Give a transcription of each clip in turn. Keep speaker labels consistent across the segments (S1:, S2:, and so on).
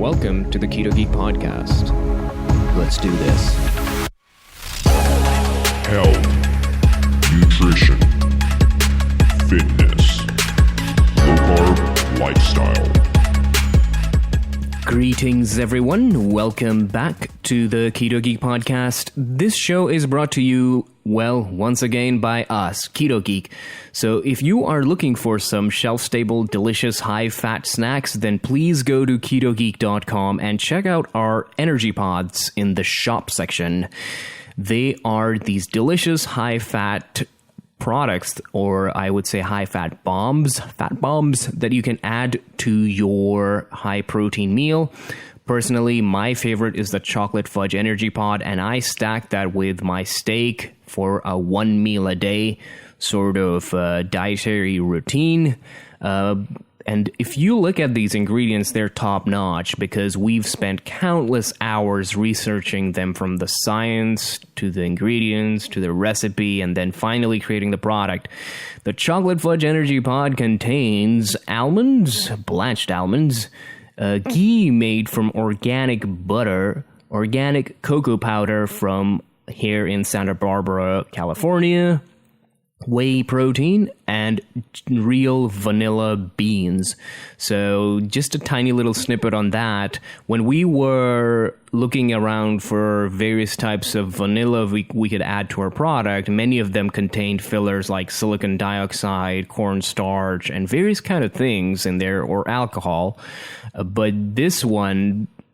S1: Welcome to the Keto Geek Podcast. Let's do this.
S2: Health, nutrition, fitness, low-carb lifestyle.
S1: Greetings, everyone. Welcome back to the Keto Geek Podcast. This show is brought to you, well, once again by us, Keto Geek. So if you are looking for some shelf-stable, delicious, high-fat snacks, then please go to ketogeek.com and check out our energy pods in the shop section. They are these delicious, high-fat products, or I would say high-fat bombs, fat bombs that you can add to your high-protein meal. Personally, my favorite is the chocolate fudge energy pod, and I stack that with my steak for a one meal a day sort of dietary routine. And if you look at these ingredients, they're top-notch because we've spent countless hours researching them, from the science to the ingredients to the recipe, and then finally creating the product. The chocolate fudge energy pod contains almonds, blanched almonds, ghee made from organic butter, organic cocoa powder from here in Santa Barbara, California, whey protein, and real vanilla beans. So just a tiny little snippet on that. When we were looking around for various types of vanilla we could add to our product, many of them contained fillers like silicon dioxide, cornstarch, and various kind of things in there, or alcohol.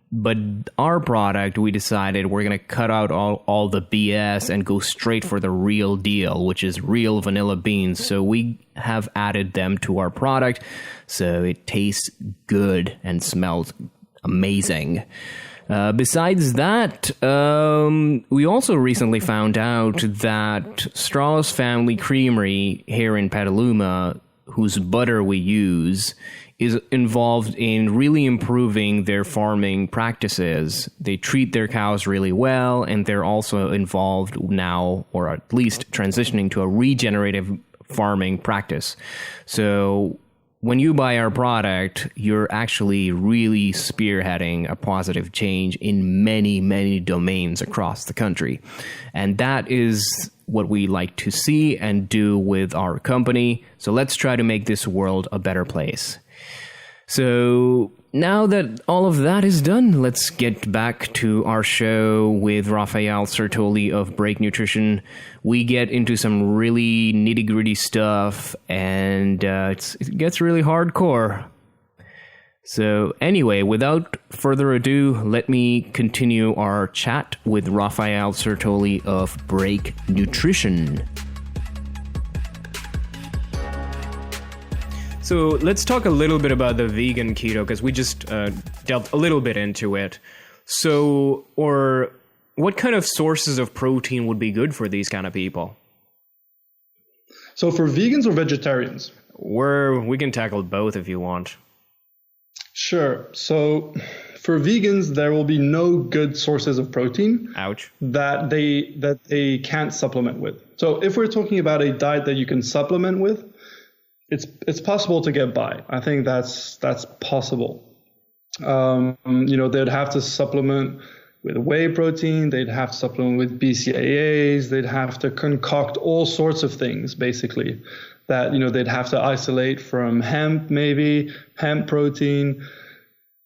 S1: But our product, we decided we're going to cut out all the BS and go straight for the real deal, which is real vanilla beans. So we have added them to our product, so it tastes good and smells amazing. Besides that, we also recently found out that Strauss Family Creamery here in Petaluma, whose butter we use, is involved in really improving their farming practices. They treat their cows really well, and they're also involved now, or at least transitioning to a regenerative farming practice. So when you buy our product, you're actually really spearheading a positive change in many, many domains across the country. And that is what we like to see and do with our company. So let's try to make this world a better place. So now that all of that is done, let's get back to our show with Raphael Sirtoli of Break Nutrition. We get into some really nitty-gritty stuff, and it gets really hardcore. So anyway, without further ado, let me continue our chat with Raphael Sirtoli of Break Nutrition. So let's talk a little bit about the vegan keto, because we just delved a little bit into it. So, or what kind of sources of protein would be good for these kind of people?
S3: So for vegans or vegetarians?
S1: We can tackle both if you want.
S3: Sure. So for vegans, there will be no good sources of protein.
S1: Ouch.
S3: That they can't supplement with. So if we're talking about a diet that you can supplement with, it's possible to get by. I think that's possible. They'd have to supplement with whey protein. They'd have to supplement with BCAAs. They'd have to concoct all sorts of things, basically, that, they'd have to isolate from hemp protein.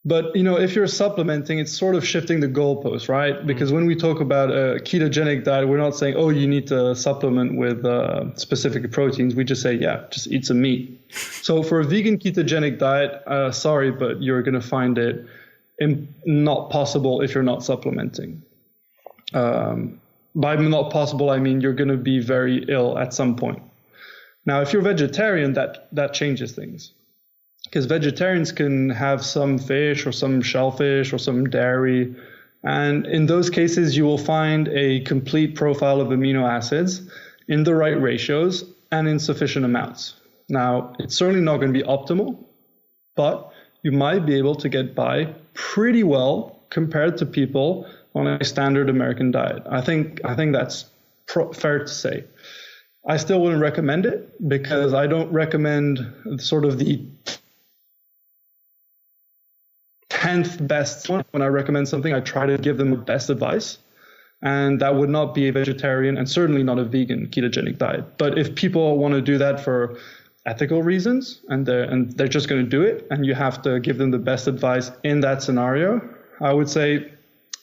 S3: But, if you're supplementing, it's sort of shifting the goalpost, right? Because when we talk about a ketogenic diet, we're not saying, you need to supplement with specific proteins. We just say, just eat some meat. So for a vegan ketogenic diet, sorry, but you're going to find it not possible if you're not supplementing. By not possible, I mean you're going to be very ill at some point. Now, if you're vegetarian, that changes things. Because vegetarians can have some fish or some shellfish or some dairy. And in those cases, you will find a complete profile of amino acids in the right ratios and in sufficient amounts. Now, it's certainly not going to be optimal, but you might be able to get by pretty well compared to people on a standard American diet. I think that's fair to say. I still wouldn't recommend it because I don't recommend sort of the 10th best one. When I recommend something, I try to give them the best advice. And that would not be a vegetarian and certainly not a vegan ketogenic diet. But if people want to do that for ethical reasons and they're just going to do it, and you have to give them the best advice in that scenario, I would say,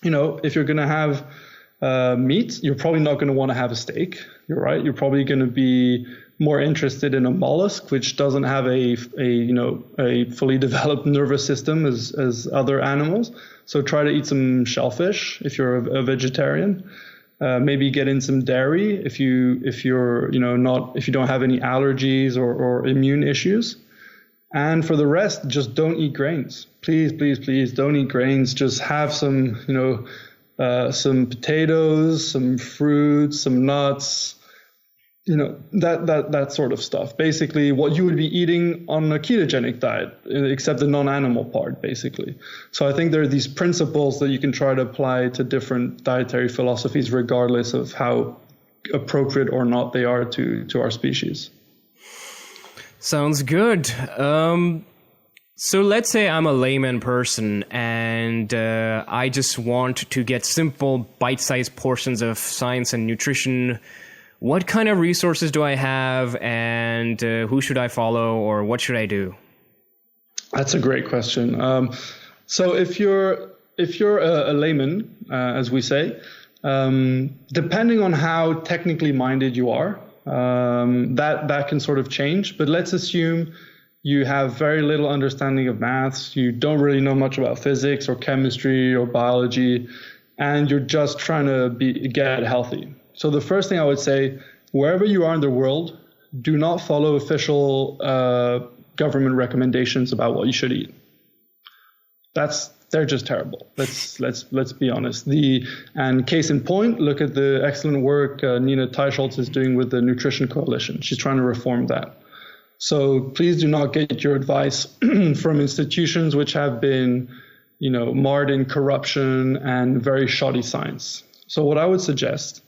S3: if you're going to have meat, you're probably not going to want to have a steak. You're right. You're probably going to be more interested in a mollusk, which doesn't have a fully developed nervous system as other animals. So try to eat some shellfish if you're a vegetarian. Maybe get in some dairy if you don't have any allergies or immune issues. And for the rest, just don't eat grains. Please don't eat grains. Just have some potatoes, some fruits, some nuts, that sort of stuff. Basically what you would be eating on a ketogenic diet, except the non-animal part, basically. So I think there are these principles that you can try to apply to different dietary philosophies, regardless of how appropriate or not they are to our species.
S1: Sounds good. So let's say I'm a layman person and I just want to get simple bite-sized portions of science and nutrition. What kind of resources do I have, and who should I follow, or what should I do?
S3: That's a great question. So if you're a layman, as we say, depending on how technically minded you are, that can sort of change. But let's assume you have very little understanding of maths, you don't really know much about physics or chemistry or biology, and you're just trying to get healthy. So the first thing I would say, wherever you are in the world, do not follow official government recommendations about what you should eat. They're just terrible. Let's be honest. And case in point, look at the excellent work Nina Teicholz is doing with the Nutrition Coalition. She's trying to reform that. So please do not get your advice from institutions which have been, marred in corruption and very shoddy science. So what I would suggest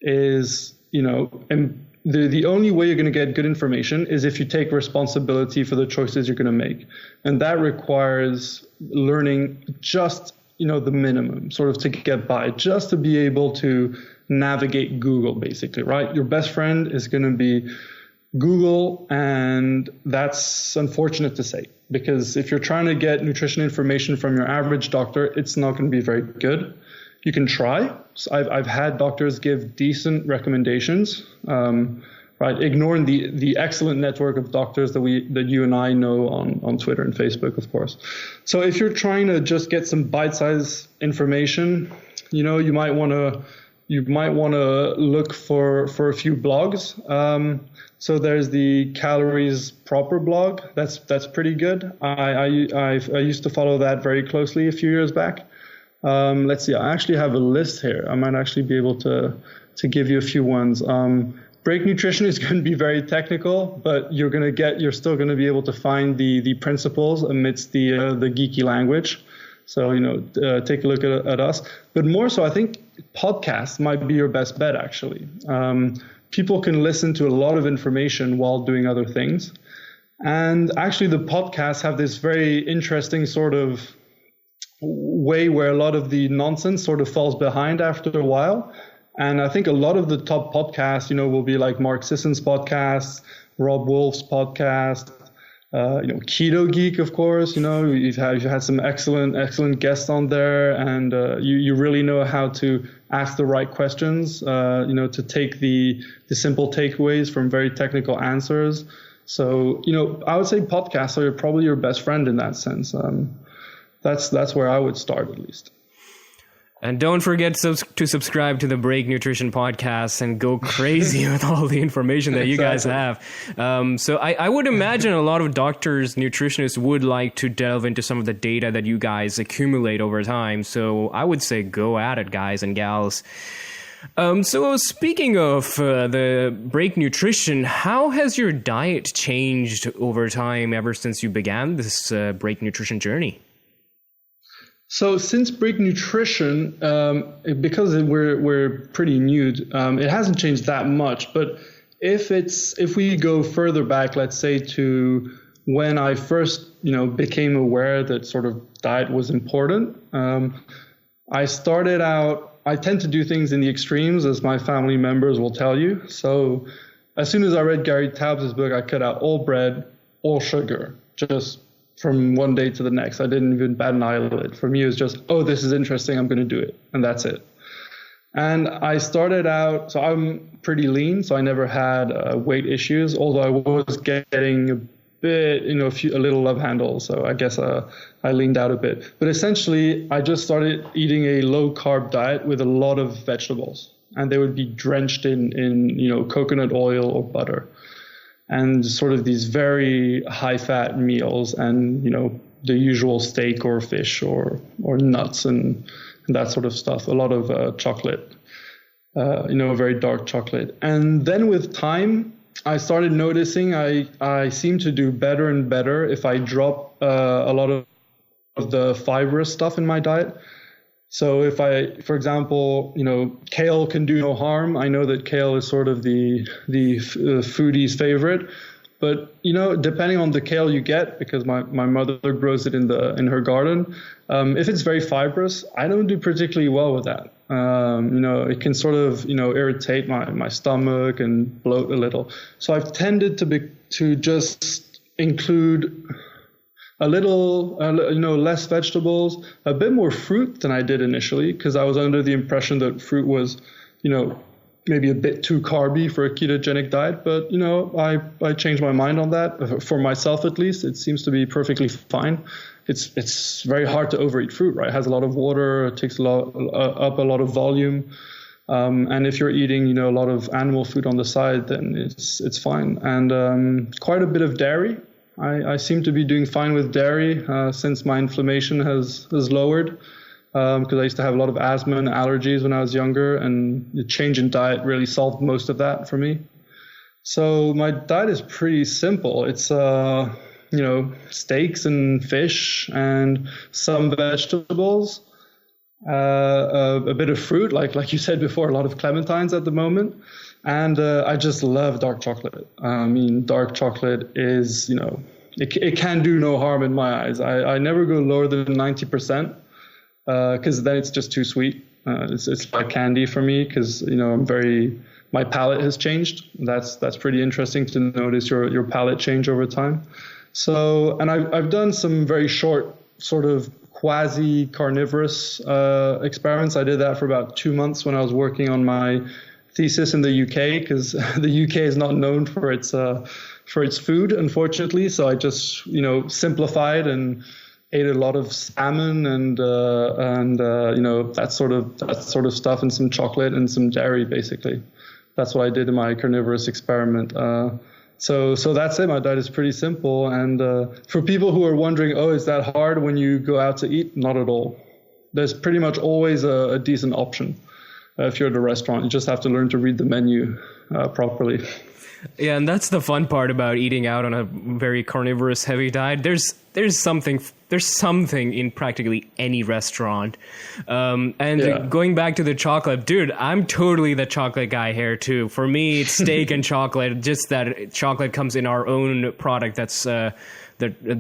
S3: is, and the only way you're going to get good information is if you take responsibility for the choices you're going to make. And that requires learning just, the minimum, sort of to get by, just to be able to navigate Google, basically, right? Your best friend is going to be Google, and that's unfortunate to say, because if you're trying to get nutrition information from your average doctor, it's not going to be very good. You can try. So I've had doctors give decent recommendations, right? Ignoring the excellent network of doctors that you and I know on Twitter and Facebook, of course. So if you're trying to just get some bite-sized information, you might want to look for a few blogs. So there's the Calories Proper blog. That's pretty good. I used to follow that very closely a few years back. Let's see. I actually have a list here. I might actually be able to give you a few ones. Break Nutrition is going to be very technical, but you're still going to be able to find the principles amidst the geeky language. So take a look at us. But more so, I think podcasts might be your best bet. Actually, people can listen to a lot of information while doing other things, and actually, the podcasts have this very interesting sort of way where a lot of the nonsense sort of falls behind after a while. And I think a lot of the top podcasts, will be like Mark Sisson's podcast, Rob Wolf's podcast, Keto Geek, of course. You've had some excellent guests on there, and you really know how to ask the right questions, to take the simple takeaways from very technical answers. So, I would say podcasts are probably your best friend in that sense. That's where I would start, at least.
S1: And don't forget to subscribe to the Break Nutrition podcast and go crazy with all the information that you guys have. So I would imagine a lot of doctors, nutritionists would like to delve into some of the data that you guys accumulate over time. So I would say go at it, guys and gals. So speaking of the Break Nutrition, how has your diet changed over time ever since you began this Break Nutrition journey?
S3: So since Break Nutrition, because we're pretty new, it hasn't changed that much. But if we go further back, let's say to when I first became aware that sort of diet was important. I tend to do things in the extremes, as my family members will tell you. So as soon as I read Gary Taubes' book, I cut out all bread, all sugar, just from one day to the next. I didn't even bat an eyelid. For me, it was just, oh, this is interesting, I'm going to do it. And that's it. And I started out, so I'm pretty lean, so I never had weight issues, although I was getting a bit, a little love handle. So I guess I leaned out a bit. But essentially, I just started eating a low carb diet with a lot of vegetables. And they would be drenched in coconut oil or butter. And sort of these very high fat meals and, the usual steak or fish or nuts and that sort of stuff. A lot of chocolate, very dark chocolate. And then with time, I started noticing I seem to do better and better if I drop a lot of the fibrous stuff in my diet. So if for example, kale can do no harm. I know that kale is sort of the foodie's favorite, but depending on the kale you get, because my mother grows it in her garden, if it's very fibrous, I don't do particularly well with that. It can sort of irritate my stomach and bloat a little. So I've tended to just include a little, less vegetables, a bit more fruit than I did initially, because I was under the impression that fruit was, maybe a bit too carby for a ketogenic diet. But, I changed my mind on that. For myself, at least, it seems to be perfectly fine. It's very hard to overeat fruit, right? It has a lot of water, it takes up a lot of volume. And if you're eating, a lot of animal food on the side, then it's fine. And quite a bit of dairy. I seem to be doing fine with dairy since my inflammation has lowered, because I used to have a lot of asthma and allergies when I was younger, and the change in diet really solved most of that for me. So my diet is pretty simple. It's steaks and fish and some vegetables, a bit of fruit, like you said before, a lot of clementines at the moment. And I just love dark chocolate. I mean, dark chocolate is, it can do no harm in my eyes. I never go lower than 90%, because then it's just too sweet. It's like candy for me, because, my palate has changed. That's pretty interesting to notice your palate change over time. So, and I've done some very short sort of quasi carnivorous experiments. I did that for about 2 months when I was working on my thesis in the UK, because the UK is not known for its food, unfortunately. So I just simplified and ate a lot of salmon and that sort of stuff, and some chocolate and some dairy. Basically, that's what I did in my carnivorous experiment. So that's it. My diet is pretty simple. And for people who are wondering, oh, is that hard when you go out to eat? Not at all. There's pretty much always a decent option. If you're at a restaurant, you just have to learn to read the menu properly.
S1: Yeah, and that's the fun part about eating out on a very carnivorous heavy diet. There's something in practically any restaurant. Going back to the chocolate, dude, I'm totally the chocolate guy here too. For me, it's steak and chocolate. Just that chocolate comes in our own product. That's the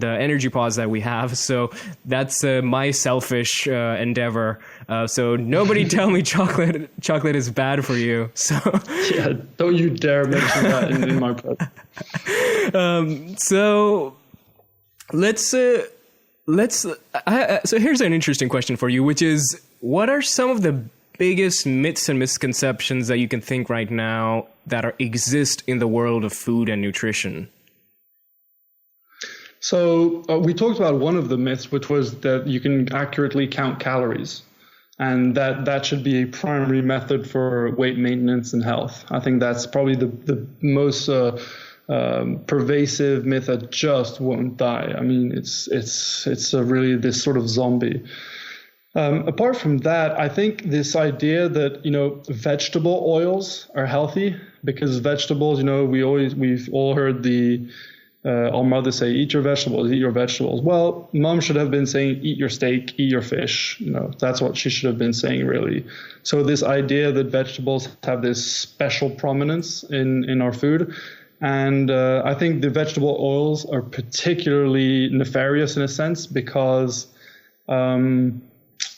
S1: energy pods that we have. So that's my selfish endeavor. So nobody tell me chocolate is bad for you. So
S3: yeah, don't you dare mention that in my presence.
S1: So so here's an interesting question for you, which is, what are some of the biggest myths and misconceptions that you can think right now that exist in the world of food and nutrition?
S3: So we talked about one of the myths, which was that you can accurately count calories, and that should be a primary method for weight maintenance and health. I think that's probably the most pervasive myth that just won't die. I mean, it's really this sort of zombie. Apart from that, I think this idea that vegetable oils are healthy, because vegetables, we've all heard our mother say, eat your vegetables. Well, mom should have been saying, eat your steak, eat your fish. That's what she should have been saying, really. So this idea that vegetables have this special prominence in our food, And I think the vegetable oils are particularly nefarious in a sense because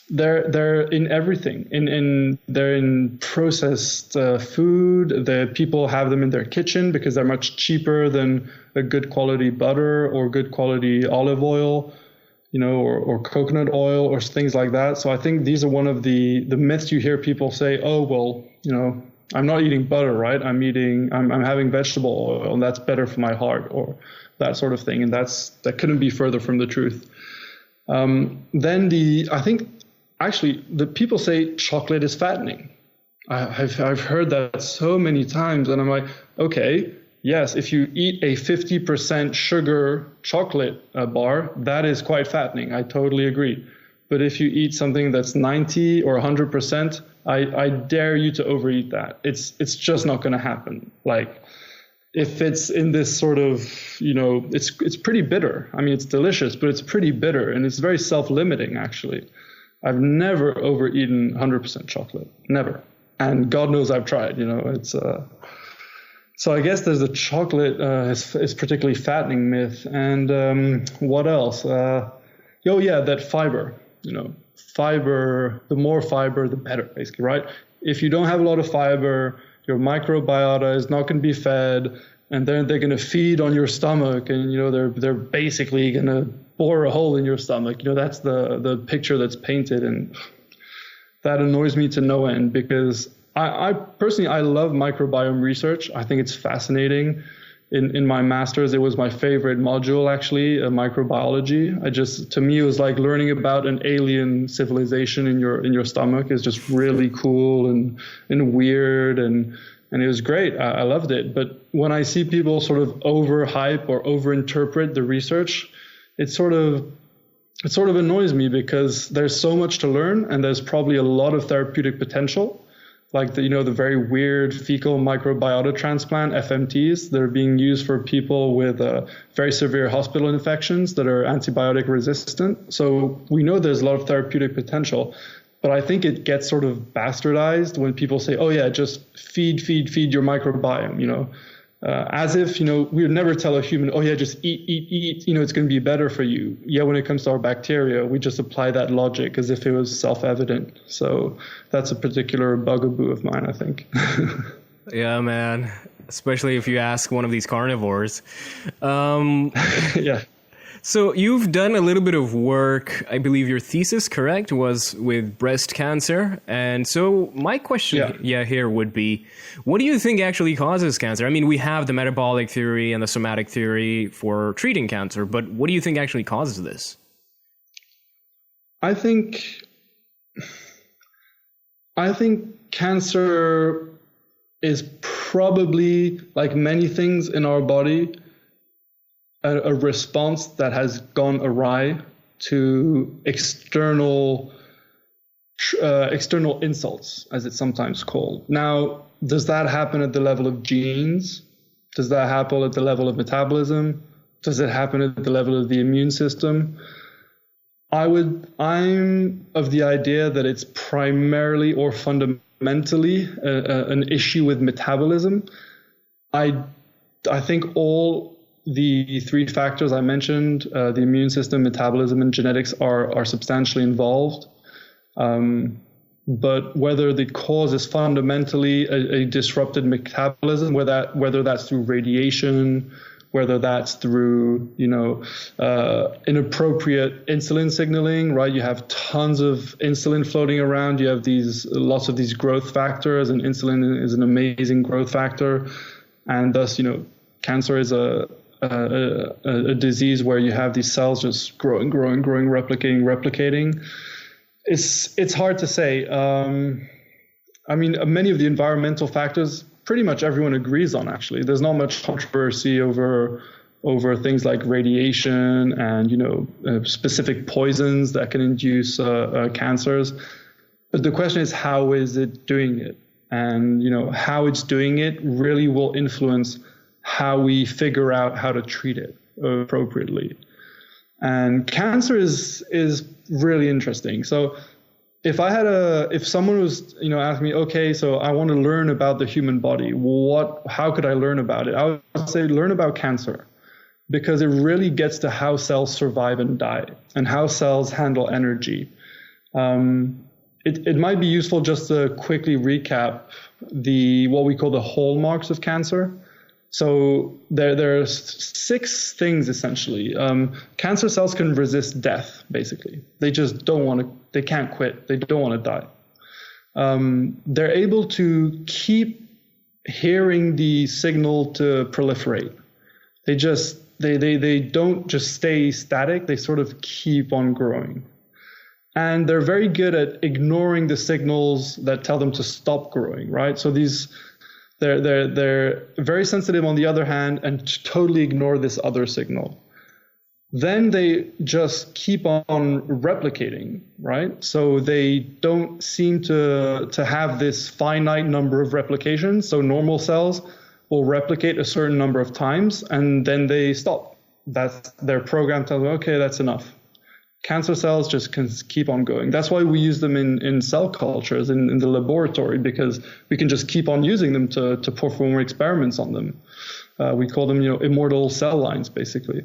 S3: they're in everything. They're in processed food. The people have them in their kitchen because they're much cheaper than a good quality butter or good quality olive oil, or coconut oil or things like that. So I think these are one of the myths you hear people say, oh, well, I'm not eating butter, right? I'm having vegetable oil and that's better for my heart or that sort of thing. And that couldn't be further from the truth. I think actually the people say chocolate is fattening. I've heard that so many times and I'm like, okay, yes, if you eat a 50% sugar chocolate bar, that is quite fattening. I totally agree. But if you eat something that's 90 or 100%, I dare you to overeat that. It's just not going to happen. Like if it's in this sort of, it's pretty bitter. I mean, it's delicious, but it's pretty bitter and it's very self-limiting actually. I've never overeaten 100% chocolate, never. And God knows I've tried, it's so I guess there's a chocolate is particularly fattening myth. And what else? That fiber, fiber, the more fiber, the better, basically, right? If you don't have a lot of fiber, your microbiota is not going to be fed, and then they're going to feed on your stomach, and they're basically going to bore a hole in your stomach. That's the picture that's painted, and that annoys me to no end because I personally love microbiome research. I think it's fascinating. In my master's, it was my favorite module, actually, microbiology. To me, it was like learning about an alien civilization in your stomach is just really cool and weird. And it was great. I loved it. But when I see people sort of overhype or overinterpret the research, it sort of annoys me because there's so much to learn and there's probably a lot of therapeutic potential. Like the very weird fecal microbiota transplant, FMTs, that are being used for people with very severe hospital infections that are antibiotic resistant. So we know there's a lot of therapeutic potential, but I think it gets sort of bastardized when people say, oh yeah, just feed your microbiome, as if, we would never tell a human, oh yeah, just eat, it's going to be better for you. Yeah, when it comes to our bacteria, we just apply that logic as if it was self-evident. So that's a particular bugaboo of mine, I think.
S1: Yeah, man. Especially if you ask one of these carnivores.
S3: Yeah.
S1: So you've done a little bit of work, I believe your thesis, correct, was with breast cancer. And so my question here would be, what do you think actually causes cancer? I mean, we have the metabolic theory and the somatic theory for treating cancer, but what do you think actually causes this?
S3: I think cancer is probably, like many things in our body, a response that has gone awry to external insults, as it's sometimes called. Now, does that happen at the level of genes? Does that happen at the level of metabolism? Does it happen at the level of the immune system? I'm of the idea that it's primarily or fundamentally an issue with metabolism. I think all the three factors I mentioned, the immune system, metabolism, and genetics are substantially involved. But whether the cause is fundamentally a disrupted metabolism, whether that's through radiation, whether that's through, inappropriate insulin signaling, right? You have tons of insulin floating around. You have lots of these growth factors, and insulin is an amazing growth factor. And thus, cancer is a disease where you have these cells just growing, replicating. It's hard to say. I mean, many of the environmental factors, pretty much everyone agrees on, actually. There's not much controversy over things like radiation and, specific poisons that can induce cancers. But the question is, how is it doing it? And, how it's doing it really will influence how we figure out how to treat it appropriately. And cancer is really interesting. So if someone was, asking me, okay, so I want to learn about the human body, how could I learn about it? I would say learn about cancer, because it really gets to how cells survive and die and how cells handle energy. It might be useful just to quickly recap what we call the hallmarks of cancer. So there are 6 things essentially. Cancer cells can resist death, basically. They just they can't quit. They don't want to die. They're able to keep hearing the signal to proliferate. They don't just stay static. They sort of keep on growing. And they're very good at ignoring the signals that tell them to stop growing, right? So they're very sensitive on the other hand, and totally ignore this other signal. Then they just keep on replicating, right? So they don't seem to have this finite number of replications. So normal cells will replicate a certain number of times and then they stop. That's their program tells them, okay, that's enough. Cancer cells just can keep on going. That's why we use them in cell cultures in the laboratory, because we can just keep on using them to perform experiments on them. We call them, immortal cell lines, basically.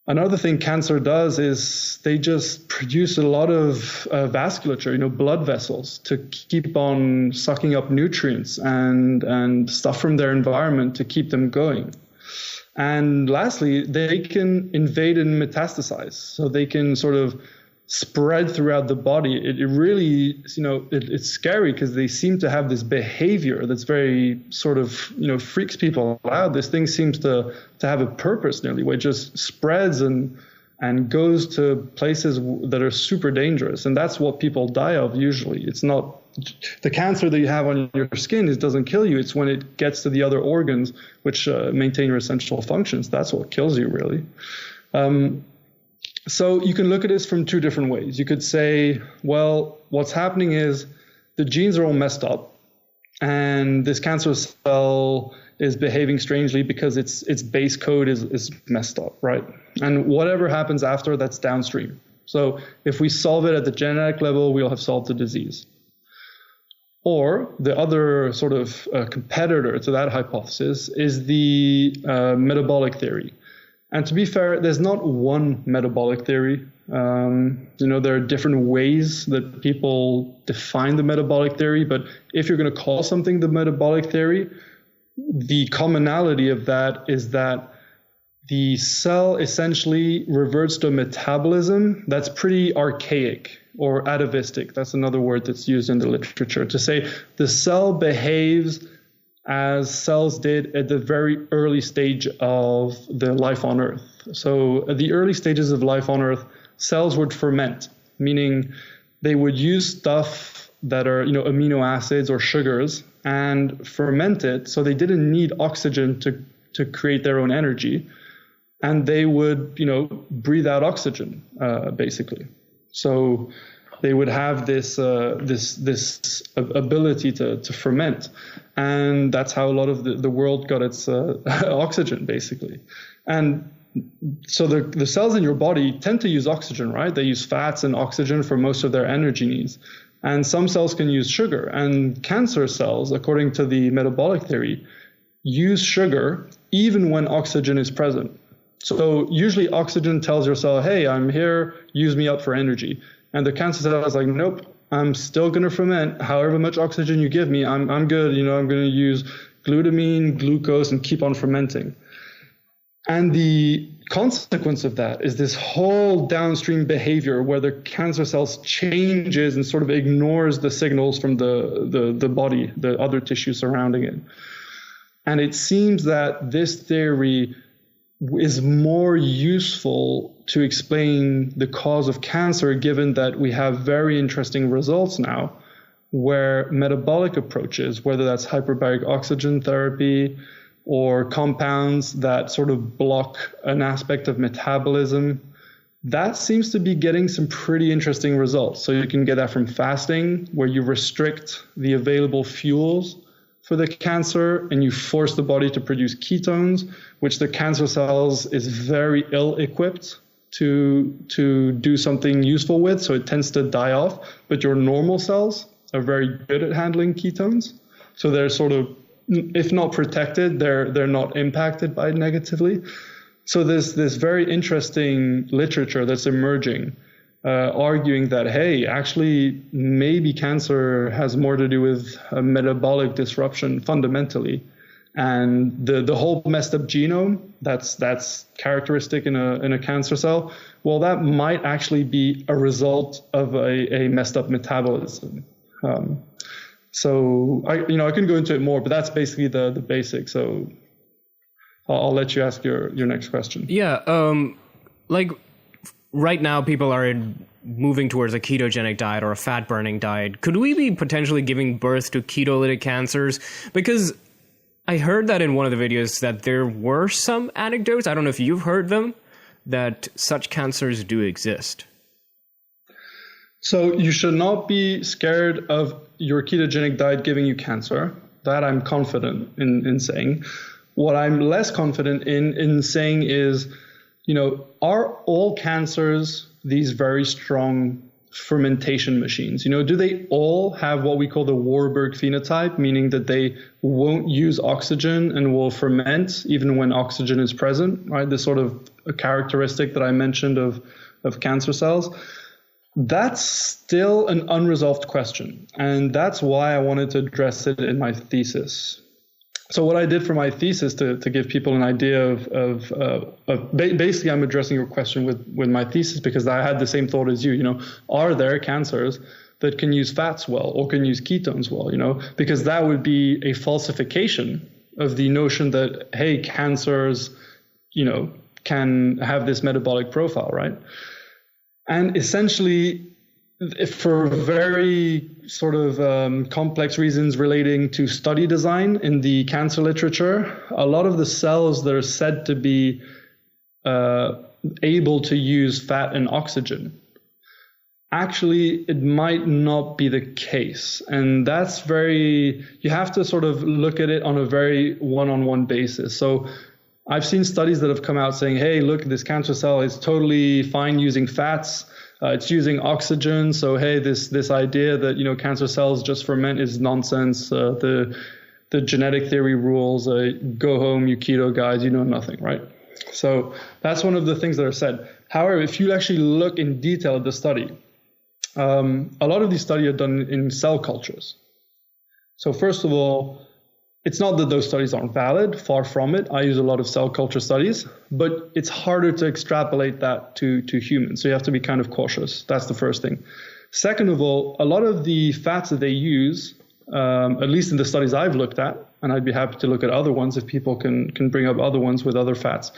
S3: Another thing cancer does is they just produce a lot of vasculature, blood vessels, to keep on sucking up nutrients and stuff from their environment to keep them going. And lastly, they can invade and metastasize. So they can sort of spread throughout the body. It really, it's scary because they seem to have this behavior that's very sort of, freaks people out. This thing seems to have a purpose nearly, where it just spreads and goes to places that are super dangerous. And that's what people die of usually. It's not the cancer that you have on your skin. It doesn't kill you. It's when it gets to the other organs, which maintain your essential functions. That's what kills you, really. So you can look at this from 2 different ways. You could say, well, what's happening is the genes are all messed up, and this cancer cell is behaving strangely because its base code is messed up, right? And whatever happens after, that's downstream. So if we solve it at the genetic level, we'll have solved the disease. Or the other sort of competitor to that hypothesis is the metabolic theory. And to be fair, there's not one metabolic theory. There are different ways that people define the metabolic theory, but if you're going to call something the metabolic theory, the commonality of that is that the cell essentially reverts to a metabolism that's pretty archaic or atavistic. That's another word that's used in the literature to say the cell behaves as cells did at the very early stage of the life on Earth. So at the early stages of life on Earth, cells would ferment, meaning they would use stuff that are, amino acids or sugars and ferment it. So they didn't need oxygen to create their own energy. And they would, breathe out oxygen, basically. So they would have this ability to ferment. And that's how a lot of the world got its oxygen, basically. And so the cells in your body tend to use oxygen, right? They use fats and oxygen for most of their energy needs. And some cells can use sugar. And cancer cells, according to the metabolic theory, use sugar even when oxygen is present. So usually oxygen tells your cell, hey, I'm here, use me up for energy. And the cancer cell is like, nope, I'm still going to ferment. However much oxygen you give me, I'm good. I'm going to use glutamine, glucose, and keep on fermenting. And the consequence of that is this whole downstream behavior where the cancer cells changes and sort of ignores the signals from the body, the other tissue surrounding it. And it seems that this theory is more useful to explain the cause of cancer, given that we have very interesting results now where metabolic approaches, whether that's hyperbaric oxygen therapy or compounds that sort of block an aspect of metabolism, that seems to be getting some pretty interesting results. So you can get that from fasting, where you restrict the available fuels for the cancer and you force the body to produce ketones, which the cancer cells is very ill-equipped to do something useful with, so it tends to die off. But your normal cells are very good at handling ketones, so they're sort of, if not protected, they're not impacted by it negatively. So there's this very interesting literature that's emerging, arguing that, hey, actually maybe cancer has more to do with a metabolic disruption fundamentally. And the whole messed up genome that's characteristic in a cancer cell, well, that might actually be a result of a messed up metabolism. So I can go into it more, but that's basically the basics. So I'll let you ask your next question.
S1: Yeah, like right now people are moving towards a ketogenic diet or a fat burning diet. Could we be potentially giving birth to ketolytic cancers? Because I heard that in one of the videos that there were some anecdotes, I don't know if you've heard them, that such cancers do exist.
S3: So you should not be scared of your ketogenic diet giving you cancer. That I'm confident in saying. What I'm less confident in saying is, are all cancers these very strong fermentation machines? Do they all have what we call the Warburg phenotype, meaning that they won't use oxygen and will ferment even when oxygen is present, right? This sort of a characteristic that I mentioned of cancer cells. That's still an unresolved question. And that's why I wanted to address it in my thesis. So what I did for my thesis to give people an idea of basically, I'm addressing your question with my thesis because I had the same thought as you. Are there cancers that can use fats well or can use ketones well? Because that would be a falsification of the notion that, hey, cancers, can have this metabolic profile, right? And essentially, for very sort of complex reasons relating to study design in the cancer literature, a lot of the cells that are said to be able to use fat and oxygen, actually, it might not be the case. And that's you have to sort of look at it on a very one-on-one basis. So I've seen studies that have come out saying, hey, look, this cancer cell is totally fine using fats. It's using oxygen. So, hey, this idea that, cancer cells just ferment is nonsense. The genetic theory rules, go home, you keto guys, you know nothing, right? So that's one of the things that are said. However, if you actually look in detail at the study, a lot of these studies are done in cell cultures. So first of all, it's not that those studies aren't valid, far from it. I use a lot of cell culture studies, but it's harder to extrapolate that to humans. So you have to be kind of cautious. That's the first thing. Second of all, a lot of the fats that they use, at least in the studies I've looked at, and I'd be happy to look at other ones if people can bring up other ones with other fats,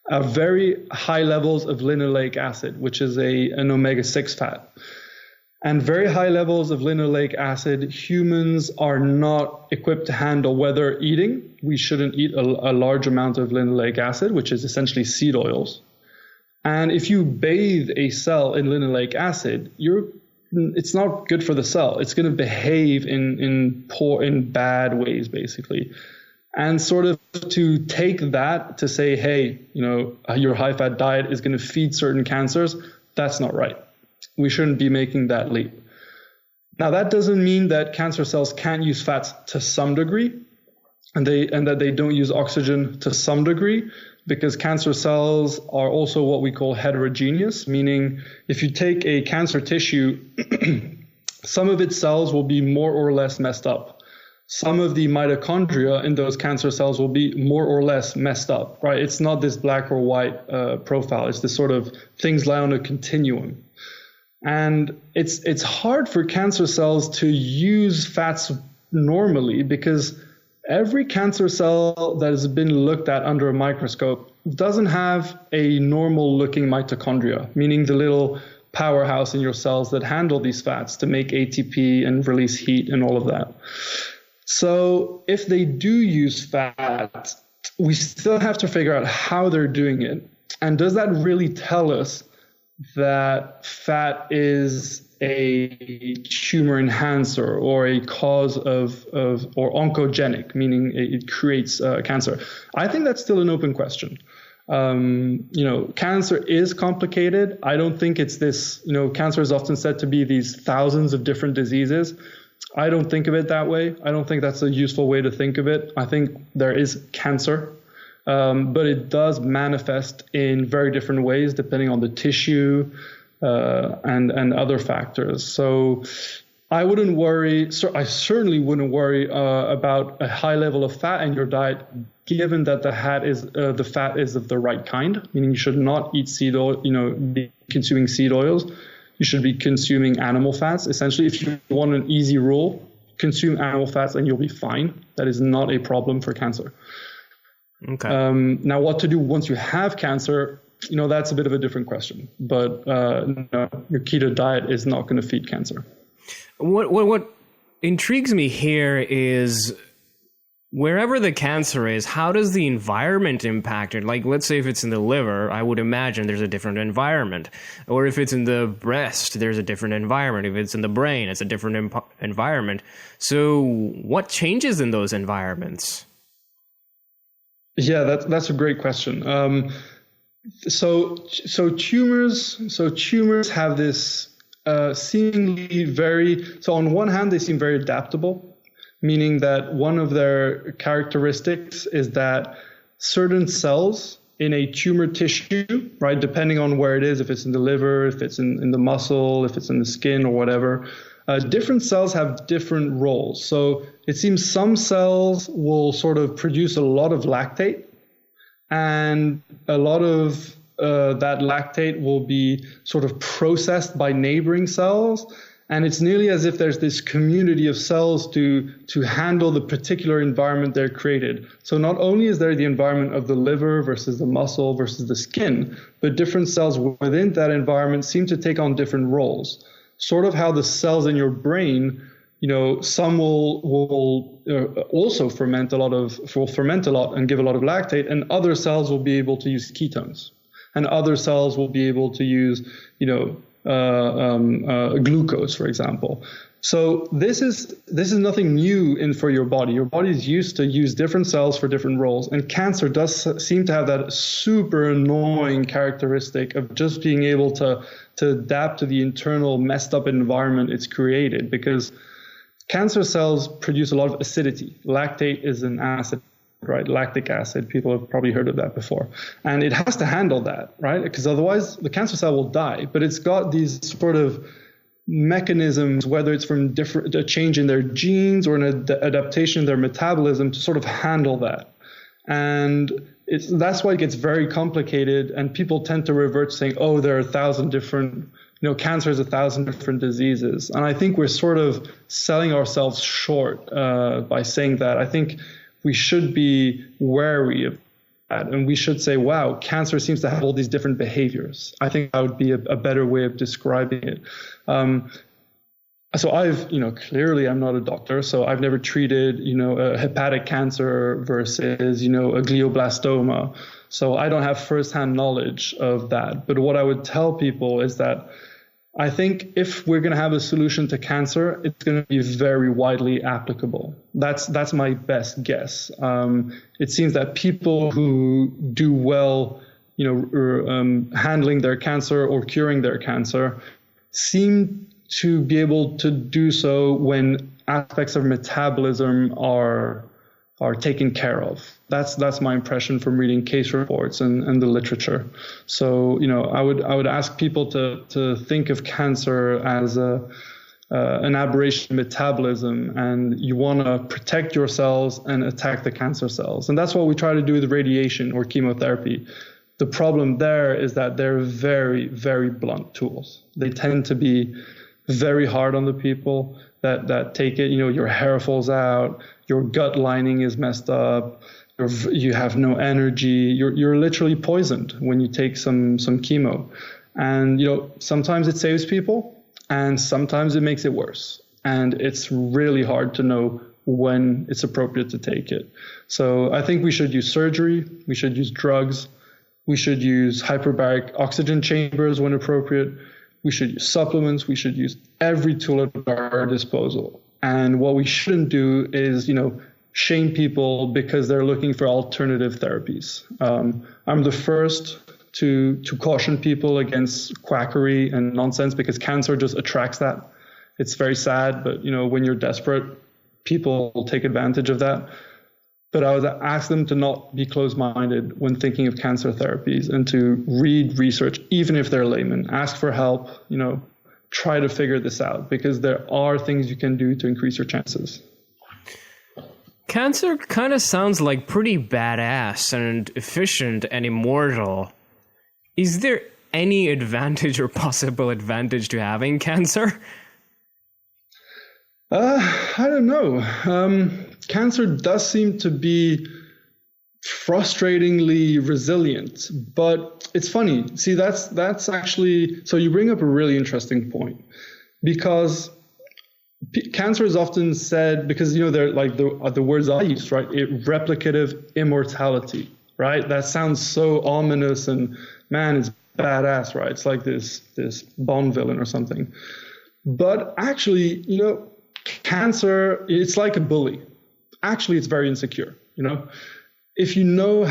S3: are very high levels of linoleic acid, which is an omega-6 fat. And very high levels of linoleic acid, humans are not equipped to handle whether eating. We shouldn't eat a large amount of linoleic acid, which is essentially seed oils. And if you bathe a cell in linoleic acid, it's not good for the cell. It's going to behave in bad ways, basically. And sort of to take that to say, hey, your high-fat diet is going to feed certain cancers, that's not right. We shouldn't be making that leap. Now, that doesn't mean that cancer cells can't use fats to some degree, and that they don't use oxygen to some degree, because cancer cells are also what we call heterogeneous, meaning if you take a cancer tissue, some of its cells will be more or less messed up. Some of the mitochondria in those cancer cells will be more or less messed up, right? It's not this black or white profile. It's this sort of things lie on a continuum. And it's hard for cancer cells to use fats normally because every cancer cell that has been looked at under a microscope doesn't have a normal looking mitochondria, meaning the little powerhouse in your cells that handle these fats to make ATP and release heat and all of that. So if they do use fat, we still have to figure out how they're doing it. And does that really tell us that fat is a tumor enhancer or a cause of or oncogenic, meaning it creates cancer? I think that's still an open question. Cancer is complicated. I don't think it's this, cancer is often said to be these thousands of different diseases. I don't think of it that way. I don't think that's a useful way to think of it. I think there is cancer, but it does manifest in very different ways depending on the tissue and other factors. So I wouldn't worry. I certainly wouldn't worry about a high level of fat in your diet, given that the fat is of the right kind. Meaning you should not eat seed oil. Be consuming seed oils. You should be consuming animal fats. Essentially, if you want an easy rule, consume animal fats and you'll be fine. That is not a problem for cancer.
S1: Okay.
S3: Now, what to do once you have cancer? That's a bit of a different question. But your keto diet is not going to feed cancer.
S1: What intrigues me here is wherever the cancer is, how does the environment impact it? Like, let's say if it's in the liver, I would imagine there's a different environment. Or if it's in the breast, there's a different environment. If it's in the brain, it's a different environment. So what changes in those environments?
S3: Yeah, that's a great question. So tumors have this seemingly so on one hand, they seem very adaptable, meaning that one of their characteristics is that certain cells in a tumor tissue, right, depending on where it is, if it's in the liver, if it's in the muscle, if it's in the skin or whatever, different cells have different roles. So it seems some cells will sort of produce a lot of lactate, and a lot of that lactate will be sort of processed by neighboring cells. And it's nearly as if there's this community of cells to handle the particular environment they're created. So not only is there the environment of the liver versus the muscle versus the skin, but different cells within that environment seem to take on different roles. Sort of how the cells in your brain, some will also ferment a lot and give a lot of lactate, and other cells will be able to use ketones, and other cells will be able to use, glucose, for example. So this is nothing new for your body. Your body is used to use different cells for different roles, and cancer does seem to have that super annoying characteristic of just being able to adapt to the internal messed up environment it's created, because cancer cells produce a lot of acidity. Lactate is an acid, right? Lactic acid. People have probably heard of that before. And it has to handle that, right? Because otherwise the cancer cell will die. But it's got these sort of mechanisms, whether it's from a change in their genes or an adaptation in their metabolism, to sort of handle that. And that's why it gets very complicated. And people tend to revert to saying, oh, there are 1,000 different cancer is 1,000 different diseases. And I think we're sort of selling ourselves short by saying that. I think we should be wary of that. And we should say, wow, cancer seems to have all these different behaviors. I think that would be a better way of describing it. So I've, clearly I'm not a doctor, so I've never treated, a hepatic cancer versus, a glioblastoma. So I don't have firsthand knowledge of that. But what I would tell people is that I think if we're going to have a solution to cancer, it's going to be very widely applicable. That's my best guess. It seems that people who do well, handling their cancer or curing their cancer seem to be able to do so when aspects of metabolism are taken care of. That's my impression from reading case reports and the literature. So, I would ask people to think of cancer as an aberration in metabolism, and you want to protect your cells and attack the cancer cells. And that's what we try to do with radiation or chemotherapy. The problem there is that they're very, very blunt tools. They tend to be very hard on the people that take it. Your hair falls out, your gut lining is messed up, you have no energy, you're literally poisoned when you take some chemo. And sometimes it saves people and sometimes it makes it worse. And it's really hard to know when it's appropriate to take it. So I think we should use surgery, we should use drugs, we should use hyperbaric oxygen chambers when appropriate, we should use supplements, we should use every tool at our disposal. And what we shouldn't do is, shame people because they're looking for alternative therapies. I'm the first to caution people against quackery and nonsense, because cancer just attracts that. It's very sad, but when you're desperate, people will take advantage of that. But I would ask them to not be closed-minded when thinking of cancer therapies, and to read research, even if they're laymen. Ask for help, try to figure this out, because there are things you can do to increase your chances.
S1: Cancer kind of sounds like pretty badass and efficient and immortal. Is there any advantage or possible advantage to having cancer?
S3: I don't know. Cancer does seem to be frustratingly resilient, but it's funny. See, that's actually, so you bring up a really interesting point, because cancer is often said, because they're like the words I use, right? Replicative immortality, right? That sounds so ominous, and man, it's badass, right? It's like this Bond villain or something. But actually, cancer, it's like a bully. Actually, it's very insecure. If you know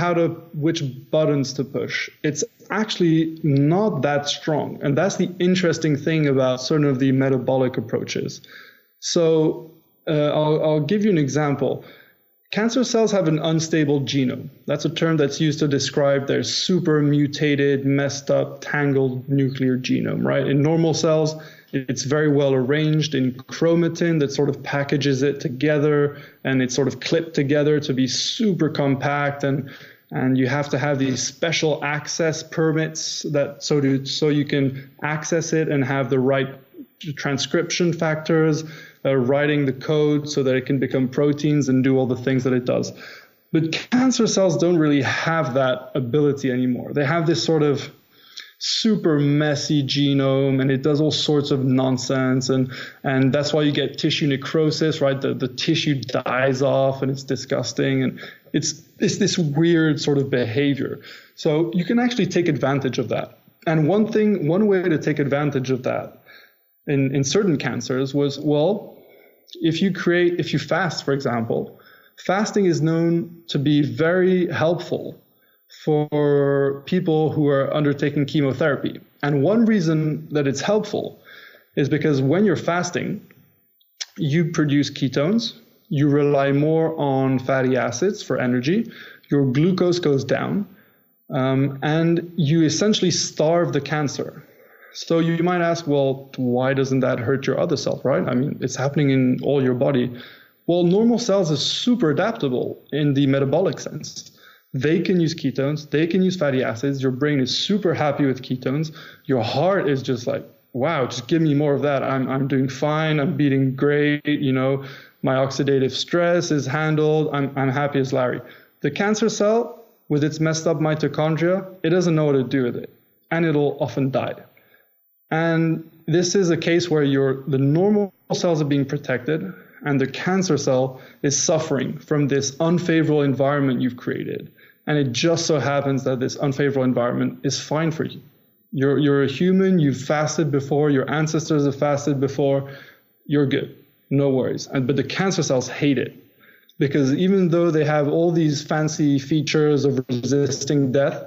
S3: which buttons to push, it's actually not that strong. And that's the interesting thing about certain of the metabolic approaches. So I'll give you an example. Cancer cells have an unstable genome. That's a term that's used to describe their super mutated, messed up, tangled nuclear genome, right? In normal cells, it's very well arranged in chromatin that sort of packages it together, and it's sort of clipped together to be super compact, and you have to have these special access permits that so you can access it and have the right transcription factors, writing the code so that it can become proteins and do all the things that it does. But cancer cells don't really have that ability anymore. They have this sort of super messy genome, and it does all sorts of nonsense, and that's why you get tissue necrosis, right? The tissue dies off, and it's disgusting, and it's this weird sort of behavior. So you can actually take advantage of that. And one way to take advantage of that in certain cancers was, well, if you fast, for example, fasting is known to be very helpful for people who are undertaking chemotherapy. And one reason that it's helpful is because when you're fasting, you produce ketones, you rely more on fatty acids for energy, your glucose goes down, and you essentially starve the cancer. So you might ask, well, why doesn't that hurt your other cells, right? I mean, it's happening in all your body. Well, normal cells are super adaptable in the metabolic sense. They can use ketones, they can use fatty acids. Your brain is super happy with ketones. Your heart is just like, wow, just give me more of that. I'm doing fine. I'm beating great. My oxidative stress is handled. I'm happy as Larry. The cancer cell, with its messed up mitochondria, it doesn't know what to do with it, and it'll often die. And this is a case where the normal cells are being protected, and the cancer cell is suffering from this unfavorable environment you've created. And it just so happens that this unfavorable environment is fine for you. You're a human, you've fasted before, your ancestors have fasted before, you're good, no worries. But the cancer cells hate it, because even though they have all these fancy features of resisting death,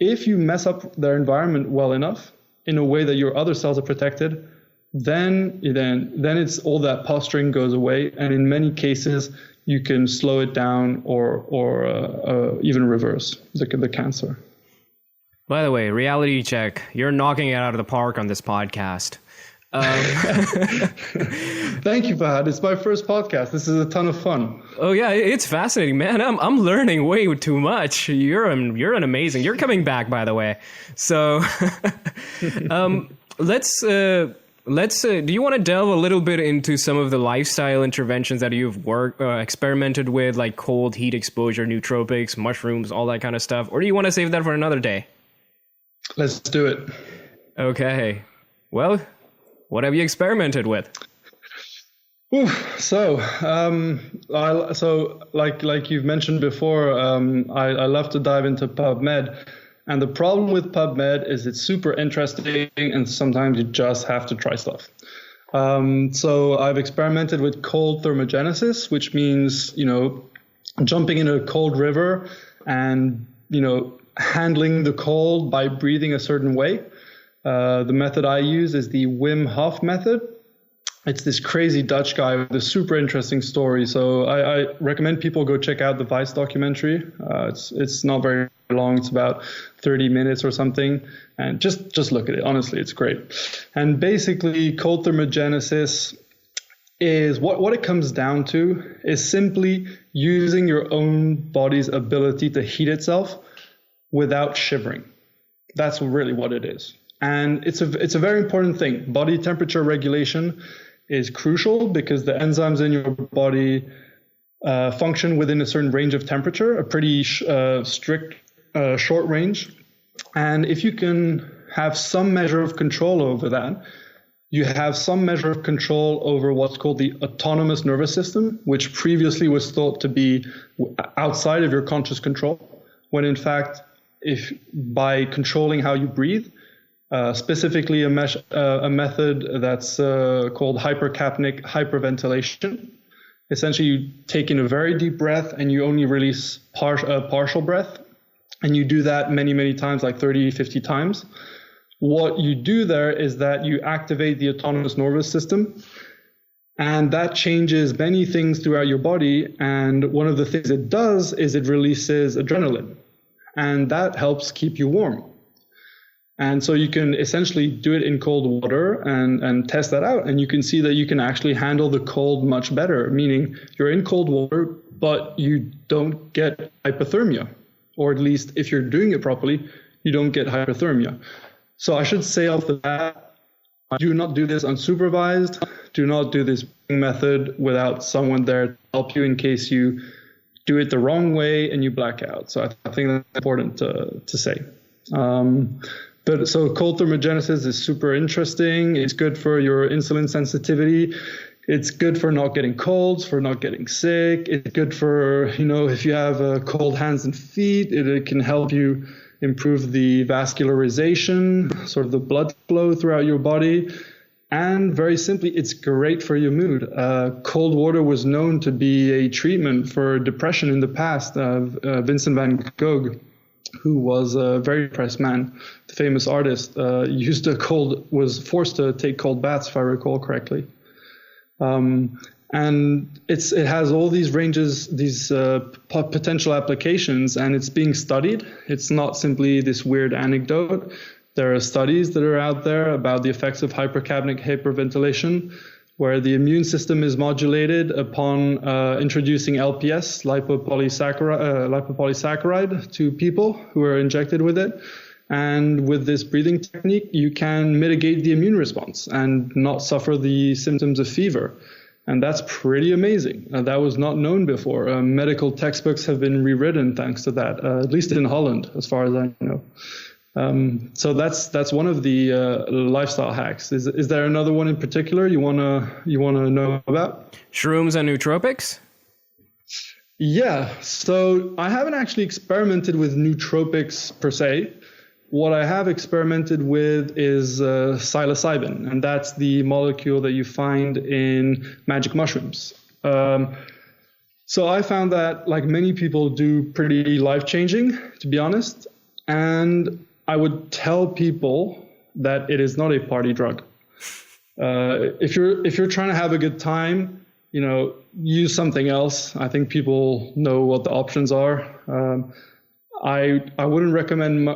S3: if you mess up their environment well enough, in a way that your other cells are protected, then it's all that posturing goes away, and in many cases you can slow it down or even reverse the cancer.
S1: By the way, reality check. You're knocking it out of the park on this podcast.
S3: Thank you, Fahad. It's my first podcast. This is a ton of fun.
S1: Oh yeah, it's fascinating, man. I'm learning way too much. You're an amazing. You're coming back, by the way. So, let's. Do you want to delve a little bit into some of the lifestyle interventions that you've experimented with, like cold heat exposure, nootropics, mushrooms, all that kind of stuff, or do you want to save that for another day?
S3: Let's do it. Okay.
S1: Well, what have you experimented with?
S3: So like you've mentioned before, I love to dive into PubMed. And the problem with PubMed is it's super interesting, and sometimes you just have to try stuff. So I've experimented with cold thermogenesis, which means, jumping in a cold river and, handling the cold by breathing a certain way. The method I use is the Wim Hof Method. It's this crazy Dutch guy with a super interesting story. So I recommend people go check out the Vice documentary. It's not very long. It's about 30 minutes or something. And just look at it. Honestly, it's great. And basically, cold thermogenesis is what it comes down to is simply using your own body's ability to heat itself without shivering. That's really what it is. And it's a very important thing. Body temperature regulation is crucial because the enzymes in your body function within a certain range of temperature, a pretty strict short range. And if you can have some measure of control over that, you have some measure of control over what's called the autonomous nervous system, which previously was thought to be outside of your conscious control, when in fact, if by controlling how you breathe, specifically a method that's called hypercapnic hyperventilation. Essentially, you take in a very deep breath and you only release partial breath. And you do that many, many times, like 30, 50 times. What you do there is that you activate the autonomous nervous system. And that changes many things throughout your body. And one of the things it does is it releases adrenaline. And that helps keep you warm. And so you can essentially do it in cold water and test that out. And you can see that you can actually handle the cold much better, meaning you're in cold water, but you don't get hypothermia. Or at least if you're doing it properly, you don't get hypothermia. So I should say off the bat, do not do this unsupervised. Do not do this method without someone there to help you in case you do it the wrong way and you black out. So I think that's important to say. So cold thermogenesis is super interesting. It's good for your insulin sensitivity. It's good for not getting colds, for not getting sick. It's good for, if you have cold hands and feet, it can help you improve the vascularization, sort of the blood flow throughout your body. And very simply, it's great for your mood. Cold water was known to be a treatment for depression in the past. Vincent van Gogh, who was a very depressed man, the famous artist, was forced to take cold baths, if I recall correctly. And it has all these ranges, these potential applications, and it's being studied. It's not simply this weird anecdote. There are studies that are out there about the effects of hypercapnic hyperventilation, where the immune system is modulated upon introducing LPS, lipopolysaccharide, to people who are injected with it. And with this breathing technique, you can mitigate the immune response and not suffer the symptoms of fever. And that's pretty amazing. That was not known before. Medical textbooks have been rewritten thanks to that, at least in Holland, as far as I know. So that's one of the lifestyle hacks. Is there another one in particular you wanna know about?
S1: Shrooms and nootropics?
S3: Yeah. So I haven't actually experimented with nootropics per se. What I have experimented with is psilocybin, and that's the molecule that you find in magic mushrooms. So I found that, like many people do, pretty life-changing, to be honest. And I would tell people that it is not a party drug. If you're trying to have a good time, use something else. I think people know what the options are. I wouldn't recommend.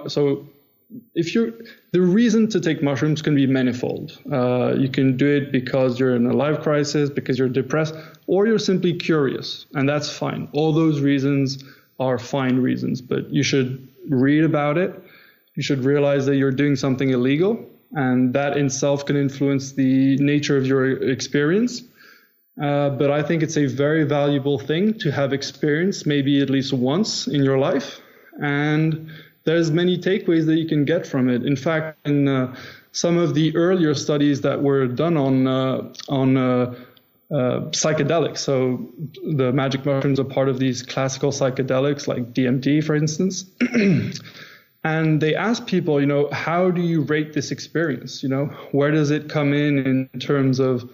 S3: The reason to take mushrooms can be manifold. You can do it because you're in a life crisis, because you're depressed, or you're simply curious, and that's fine. All those reasons are fine reasons, but you should read about it. You should realize that you're doing something illegal, and that in itself can influence the nature of your experience. But I think it's a very valuable thing to have experienced maybe at least once in your life, and there's many takeaways that you can get from it. In fact, in some of the earlier studies that were done on psychedelics, so the magic mushrooms are part of these classical psychedelics like DMT, for instance. And they asked people, how do you rate this experience? Where does it come in terms of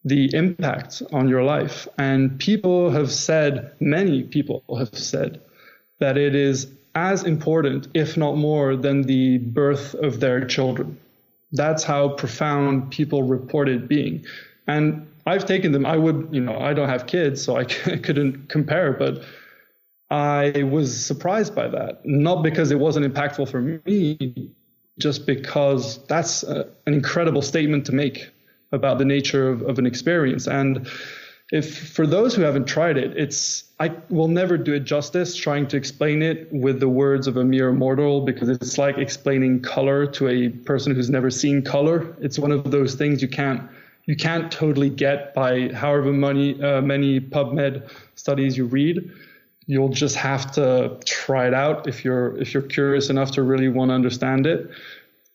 S3: the impact on your life? And many people have said that it is as important, if not more, than the birth of their children. That's how profound people report it being. And I've taken them, I don't have kids, so I couldn't compare, but I was surprised by that. Not because it wasn't impactful for me, just because that's an incredible statement to make about the nature of an experience. And if for those who haven't tried it, I will never do it justice trying to explain it with the words of a mere mortal, because it's like explaining color to a person who's never seen color. It's one of those things you can't totally get by however many PubMed studies you read. You'll just have to try it out if you're curious enough to really want to understand it.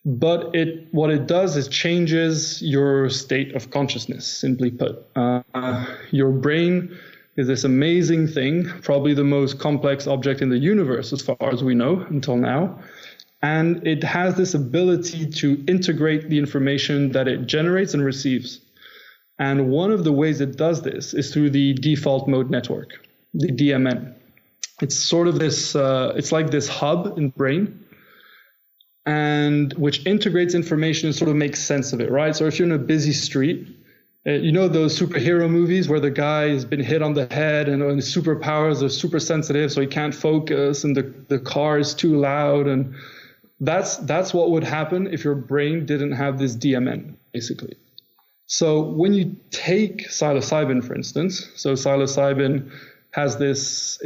S3: But what it does is changes your state of consciousness, simply put. Your brain is this amazing thing, probably the most complex object in the universe as far as we know until now. And it has this ability to integrate the information that it generates and receives. And one of the ways it does this is through the default mode network, the DMN. It's sort of this, it's like this hub in the brain, and which integrates information and sort of makes sense of it, right? So if you're in a busy street, those superhero movies where the guy has been hit on the head and his superpowers are super sensitive, so he can't focus, and the car is too loud, and that's what would happen if your brain didn't have this DMN, basically. So when you take psilocybin, for instance, so psilocybin has this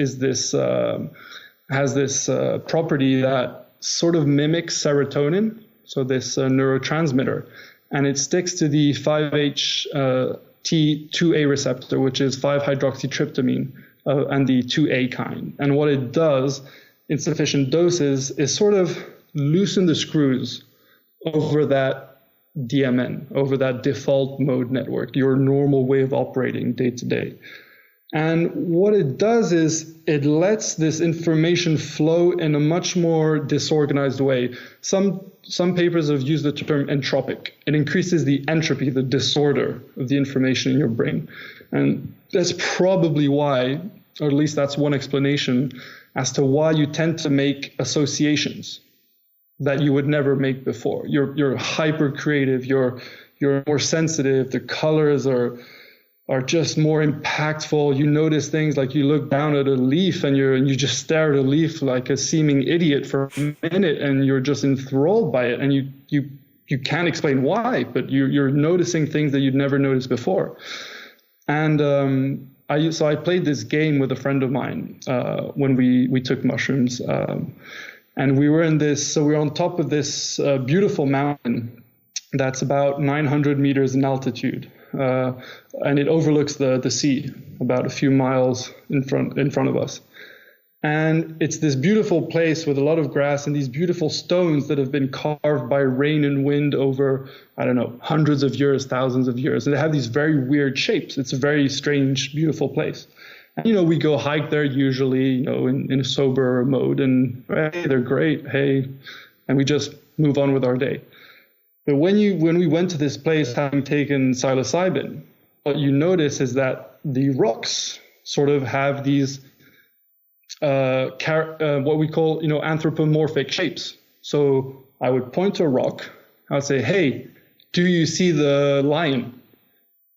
S3: property that sort of mimics serotonin, so this neurotransmitter, and it sticks to the 5-HT2A receptor, which is 5-hydroxytryptamine, and the 2A kind. And what it does in sufficient doses is sort of loosen the screws over that DMN, over that default mode network, your normal way of operating day to day. And what it does is it lets this information flow in a much more disorganized way. Some papers have used the term entropic. It increases the entropy, the disorder of the information in your brain. And that's probably why, or at least that's one explanation as to why you tend to make associations that you would never make before. You're hyper creative, you're more sensitive, the colors are just more impactful. You notice things like you look down at a leaf and you just stare at a leaf like a seeming idiot for a minute, and you're just enthralled by it, and you can't explain why, but you're noticing things that you'd never noticed before. And I played this game with a friend of mine when we took mushrooms, and we were on top of this beautiful mountain that's about 900 meters in altitude. And it overlooks the sea about a few miles in front of us. And it's this beautiful place with a lot of grass and these beautiful stones that have been carved by rain and wind over, hundreds of years, thousands of years. And they have these very weird shapes. It's a very strange, beautiful place. And, we go hike there usually, in a sober mode, and hey, they're great. Hey, and we just move on with our day. But when we went to this place, having taken psilocybin, what you notice is that the rocks sort of have these what we call anthropomorphic shapes. So I would point to a rock, I would say, "Hey, do you see the lion?"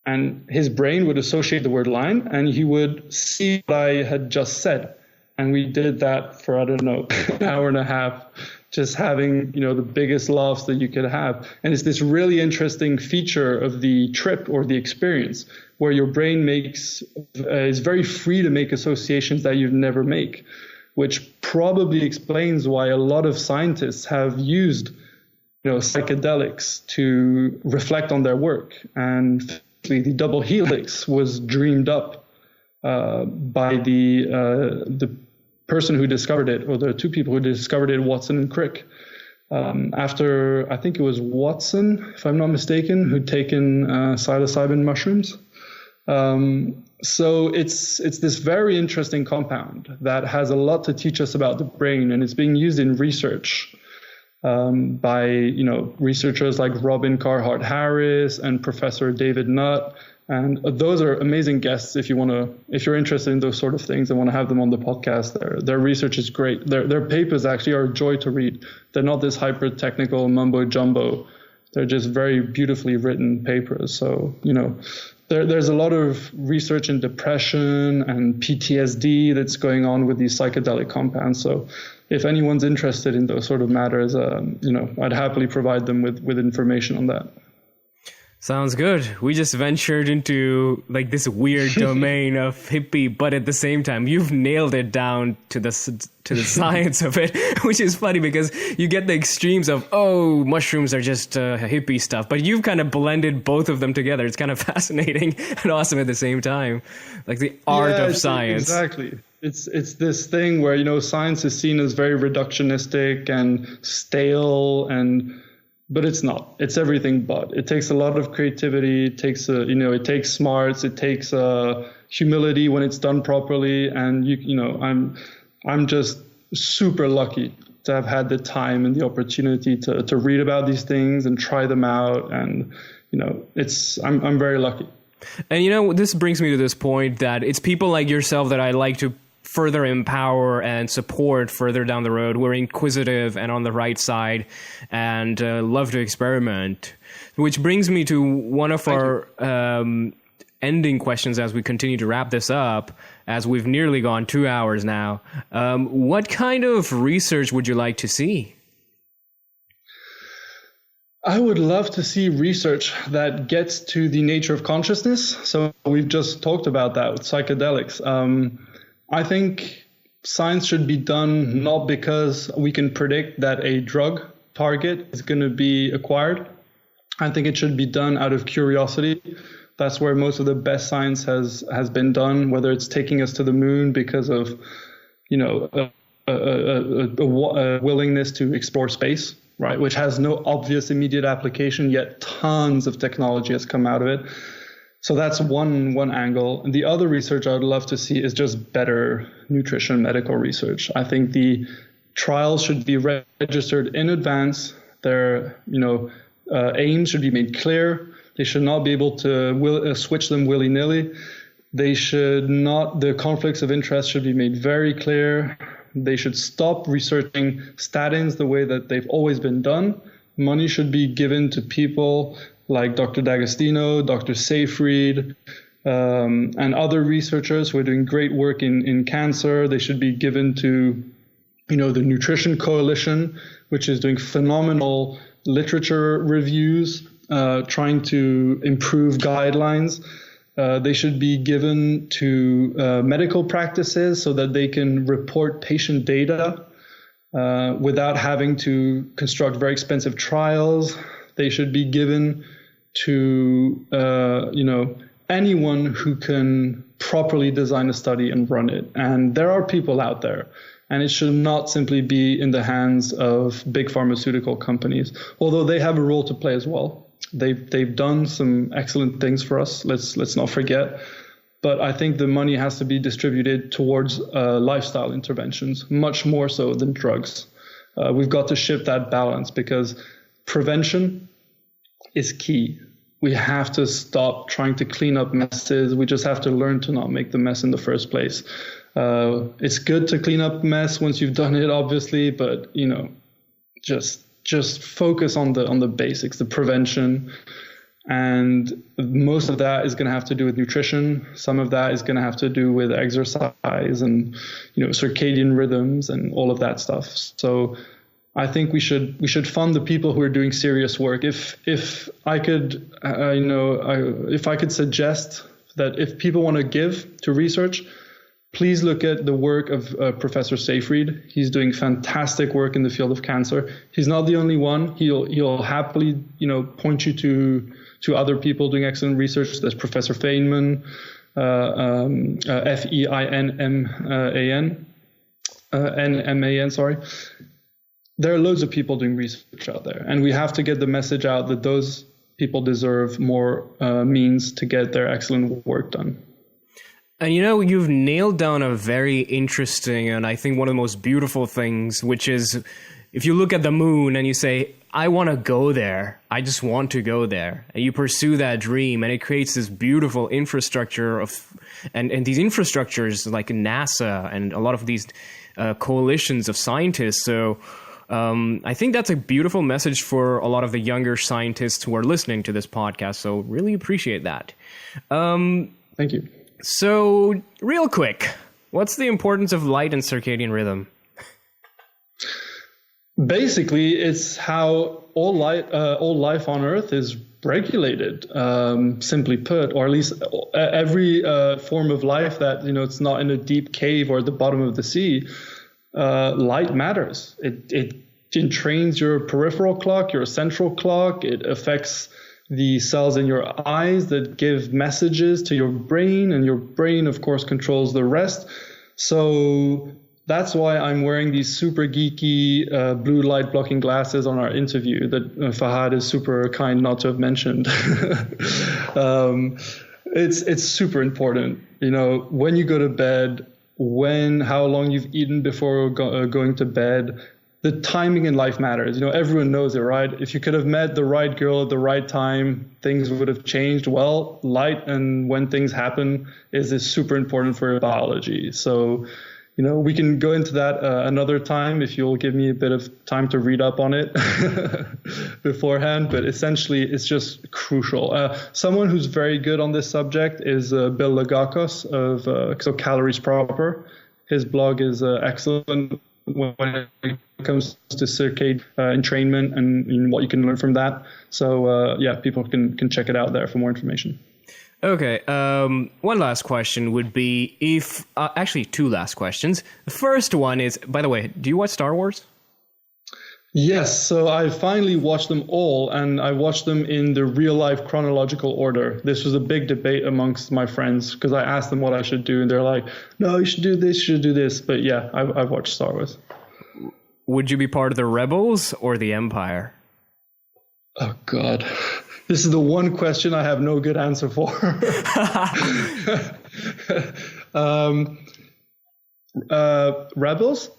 S3: And his brain would associate the word lion, and he would see what I had just said. And we did that for an hour and a half. Just having, the biggest laughs that you could have. And it's this really interesting feature of the trip or the experience where your brain is very free to make associations that you'd never make, which probably explains why a lot of scientists have used, psychedelics to reflect on their work. And the double helix was dreamed up by the person who discovered it, or the two people who discovered it, Watson and Crick, after, I think it was Watson, if I'm not mistaken, who'd taken psilocybin mushrooms. So it's this very interesting compound that has a lot to teach us about the brain, and it's being used in research by researchers like Robin Carhart Harris and Professor David Nutt. And those are amazing guests if you're interested in those sort of things and want to have them on the podcast. Their research is great. Their papers actually are a joy to read. They're not this hyper technical mumbo jumbo. They're just very beautifully written papers. So, there's a lot of research in depression and PTSD that's going on with these psychedelic compounds. So if anyone's interested in those sort of matters, I'd happily provide them with information on that.
S1: Sounds good. We just ventured into like this weird domain of hippie, but at the same time, you've nailed it down to the science of it, which is funny because you get the extremes of, mushrooms are just hippie stuff, but you've kind of blended both of them together. It's kind of fascinating and awesome at the same time, like the art of science.
S3: Exactly. It's this thing where, science is seen as very reductionistic and stale but it's not. It's everything but. It takes a lot of creativity. It takes it takes smarts. It takes humility when it's done properly. And I'm just super lucky to have had the time and the opportunity to read about these things and try them out. And I'm very lucky.
S1: And this brings me to this point that it's people like yourself that I like to further empower and support further down the road. We're inquisitive and on the right side and love to experiment, which brings me to one of our ending questions as we continue to wrap this up, as we've nearly gone 2 hours now. What kind of research would you like to see?
S3: I would love to see research that gets to the nature of consciousness. So we've just talked about that with psychedelics. I think science should be done not because we can predict that a drug target is going to be acquired. I think it should be done out of curiosity. That's where most of the best science has been done, whether it's taking us to the moon because of, a willingness to explore space, right, which has no obvious immediate application, yet tons of technology has come out of it. So that's one angle. And the other research I would love to see is just better nutrition medical research. I think the trials should be registered in advance. Their aims should be made clear. They should not be able to switch them willy-nilly. The conflicts of interest should be made very clear. They should stop researching statins the way that they've always been done. Money should be given to people like Dr. D'Agostino, Dr. Seyfried, and other researchers who are doing great work in cancer. They should be given to, the Nutrition Coalition, which is doing phenomenal literature reviews, trying to improve guidelines. They should be given to medical practices so that they can report patient data without having to construct very expensive trials. They should be given to anyone who can properly design a study and run it. And there are people out there, and it should not simply be in the hands of big pharmaceutical companies, although they have a role to play as well. They've done some excellent things for us. Let's not forget. But I think the money has to be distributed towards lifestyle interventions, much more so than drugs. We've got to shift that balance because prevention is key. We have to stop trying to clean up messes. We just have to learn to not make the mess in the first place. It's good to clean up mess once you've done it, obviously, but just focus on the basics, the prevention. And most of that is going to have to do with nutrition. Some of that is going to have to do with exercise and circadian rhythms and all of that stuff. So I think we should fund the people who are doing serious work. If I could, if I could suggest that if people want to give to research, please look at the work of Professor Seyfried. He's doing fantastic work in the field of cancer. He's not the only one. He'll happily point you to other people doing excellent research. There's Professor Feynman, Nman, sorry. There are loads of people doing research out there, and we have to get the message out that those people deserve more means to get their excellent work done.
S1: And you've nailed down a very interesting and I think one of the most beautiful things, which is if you look at the moon and you say, I want to go there, I just want to go there, and you pursue that dream, and it creates this beautiful infrastructure and these infrastructures like NASA and a lot of these coalitions of scientists. So I think that's a beautiful message for a lot of the younger scientists who are listening to this podcast. So really appreciate that.
S3: Thank you.
S1: So real quick, what's the importance of light and circadian rhythm?
S3: Basically, it's how all life on Earth is regulated, simply put, or at least every form of life that, it's not in a deep cave or at the bottom of the sea. Light matters. It entrains your peripheral clock, your central clock. It affects the cells in your eyes that give messages to your brain, and your brain, of course, controls the rest. So that's why I'm wearing these super geeky blue light blocking glasses on our interview that Fahad is super kind not to have mentioned. It's super important, when you go to bed, how long you've eaten before going to bed. The timing in life matters. Everyone knows it, right? If you could have met the right girl at the right time, things would have changed. Well, light and when things happen is super important for your biology. So, we can go into that another time if you'll give me a bit of time to read up on it beforehand. But essentially, it's just crucial. Someone who's very good on this subject is Bill Lagakos of So Calories Proper. His blog is excellent when it comes to circadian entrainment and what you can learn from that. So people can check it out there for more information.
S1: Okay, one last question would be actually two last questions. The first one is, by the way, do you watch Star Wars?
S3: Yes, so I finally watched them all, and I watched them in the real-life chronological order. This was a big debate amongst my friends because I asked them what I should do, and they're like, no, you should do this, you should do this. But yeah, I've watched Star Wars.
S1: Would you be part of the Rebels or the Empire?
S3: Oh, God. This is the one question I have no good answer for. Rebels?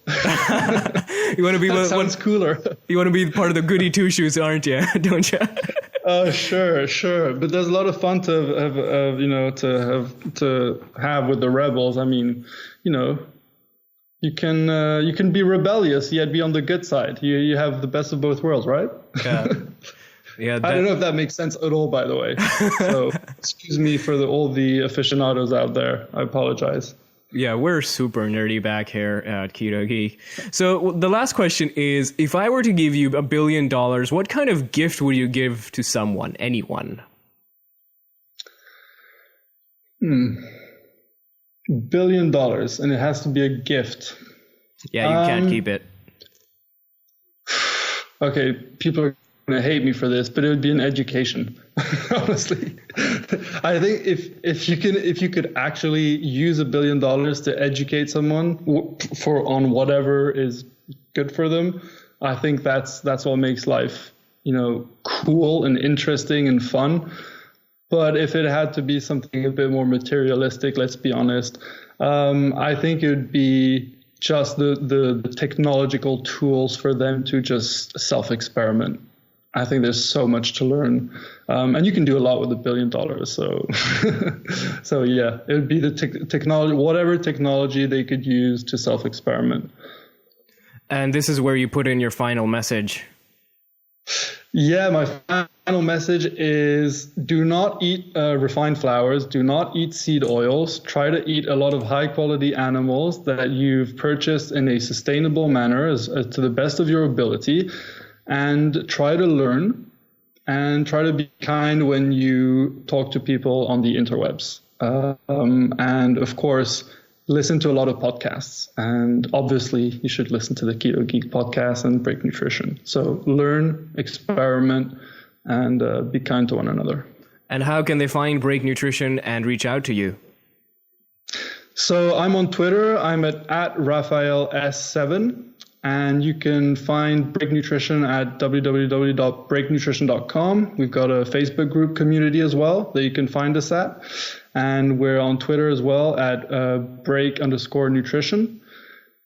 S1: You want to be
S3: sounds cooler.
S1: You want to be part of the goody two shoes, aren't you? Don't you?
S3: Sure. But there's a lot of fun to have with the Rebels. I mean, you can be rebellious yet be on the good side. You have the best of both worlds, right?
S1: Yeah. Yeah,
S3: I don't know if that makes sense at all, by the way. So excuse me for all the aficionados out there. I apologize.
S1: Yeah, we're super nerdy back here at Keto Geek. So the last question is, if I were to give you $1 billion, what kind of gift would you give to someone, anyone?
S3: $1 billion, and it has to be a gift.
S1: Yeah, you can't keep it.
S3: Okay, people are going to hate me for this, but it would be an education. Honestly, I think if you could actually use $1 billion to educate someone on whatever is good for them, I think that's what makes life, cool and interesting and fun. But if it had to be something a bit more materialistic, let's be honest, I think it would be just the technological tools for them to just self-experiment. I think there's so much to learn, and you can do a lot with $1 billion. So, so yeah, it would be the technology, whatever technology they could use to self-experiment.
S1: And this is where you put in your final message.
S3: Yeah, my final message is: do not eat refined flours. Do not eat seed oils. Try to eat a lot of high-quality animals that you've purchased in a sustainable manner, as to the best of your ability. And try to learn and try to be kind when you talk to people on the interwebs. And of course, listen to a lot of podcasts. And obviously, you should listen to the Keto Geek podcast and Break Nutrition. So learn, experiment, and be kind to one another.
S1: And how can they find Break Nutrition and reach out to you?
S3: So I'm on Twitter. I'm at Raphael S7. And you can find Break Nutrition at www.breaknutrition.com. We've got a Facebook group community as well that you can find us at. And we're on Twitter as well at break_nutrition.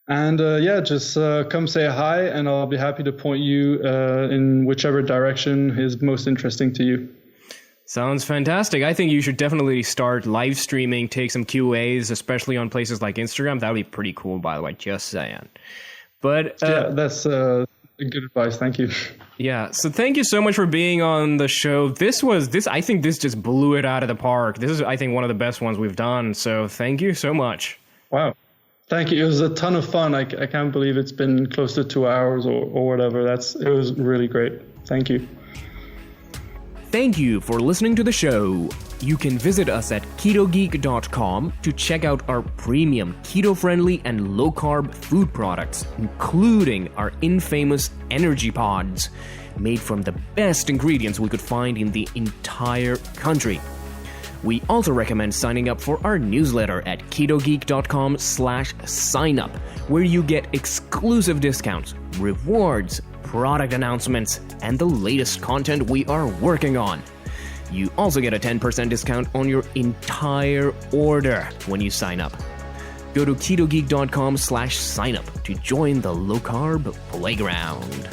S3: And just come say hi, and I'll be happy to point you in whichever direction is most interesting to you.
S1: Sounds fantastic. I think you should definitely start live streaming, take some QAs, especially on places like Instagram. That would be pretty cool, by the way, just saying. But
S3: that's good advice. Thank you.
S1: Yeah. So thank you so much for being on the show. I think this just blew it out of the park. This is, I think, one of the best ones we've done. So thank you so much.
S3: Wow. Thank you. It was a ton of fun. I can't believe it's been close to 2 hours or whatever. It was really great. Thank you.
S1: Thank you for listening to the show. You can visit us at ketogeek.com to check out our premium keto-friendly and low-carb food products, including our infamous energy pods, made from the best ingredients we could find in the entire country. We also recommend signing up for our newsletter at ketogeek.com/signup, where you get exclusive discounts, rewards, product announcements, and the latest content we are working on. You also get a 10% discount on your entire order when you sign up. Go to ketogeek.com/signup to join the low-carb playground.